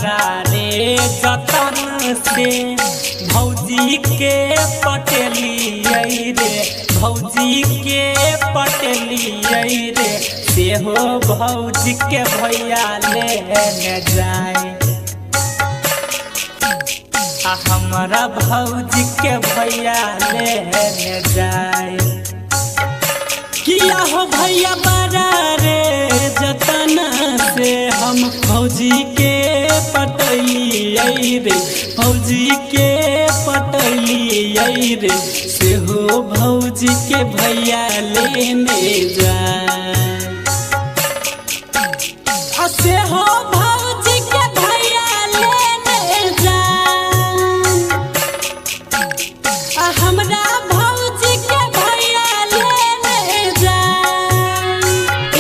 बड़ा रे जतन से भौजी के पटेलियै रे, भौजी के पटेलियै रे, सेहो भौजी के भैया लेने जाए। हमारा भौजी के भैया लेने जाए। किया हो भैया बड़ा रे जतन से हम भौजी के पटेलियै रे, भौजी के पटेलियै रे, सेहो भौजी के भैया लेने जाए। सेहो भौजी के भैया लेने जाए। हमरा भौजी के भैया लेने जाए।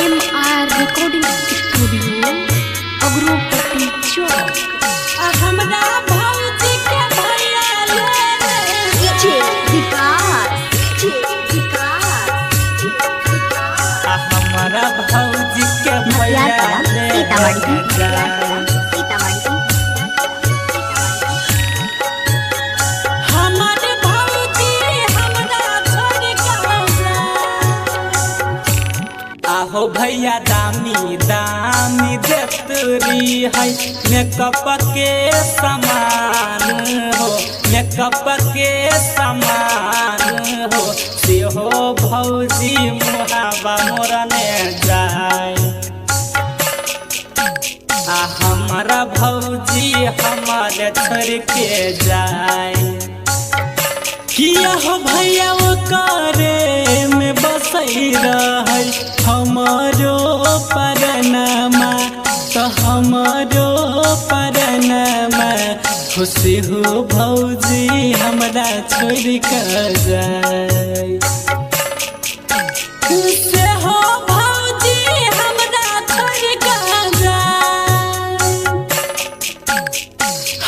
MR रिकॉर्डिंग स्टूडियो अग्रोपति चौक। हमरा भौजी के भैया लेने विकास हमरा भौजी के भैया लेने जाए। हमारे भौजी हमरा छोड़ के आहो भैया दामी दामी देतरी है मेकअप के सामान हो, मेकअप के सामान हो, सेहो भौजी मुहावा मोरने जाए। हमारा भौजी हमारे छोड़ के जाए। किया हो भैया वो करे में बसई रहे हमारो परनमा, तो हमारो परनमा, खुशी हो भौजी हमरा छोड़ के जाए। सेहो भौजी हमरा छोड़ के जाए।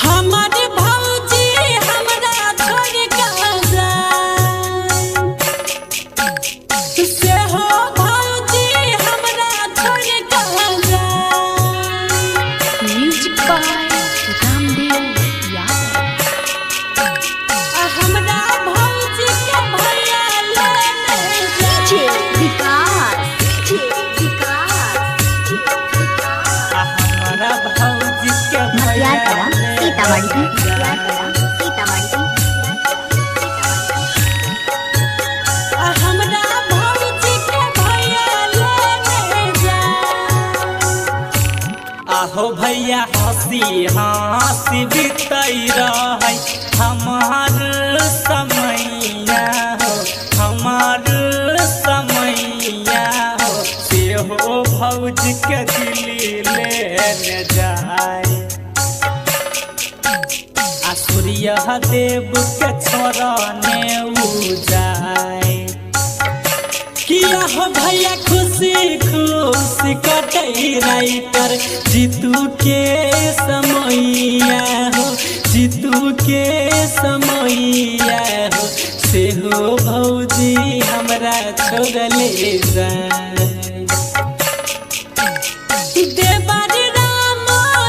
हमारे भौजी हमरा छोड़ के जाए। सेहो भौजी हमरा छोड़ के जाए। Music by Ramdev Yadav. हमरा भौजी के भैया लेने जाए। हमरा भौजी के भैया लेने जाए। हमरा भौजी के भैया लेने जाए। आहो भैया हंसी हंसी बीतई रहे हमार समैया हो, हमार समैया हो, सेहो भौजी के दिल्ली लेने जाए। सूर्य देव के छोड़ने जाए। किया हो भैया खुशी खुशी कटई राइटर जीतू के समैया हो, जीतू के समैया हो, सेहो भौजी हमरा छोड़ ले जाए। देवर राम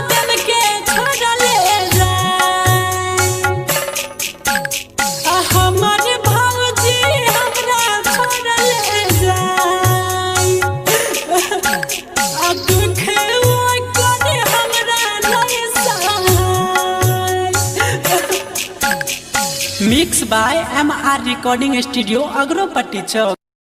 दम के छोड़ ले जाए। हमर भौजी हमरा छोड़ ले जाए। दुख करे हमरा नहीं सहाय। Mix by MR recording studio अग्रोपति चौक।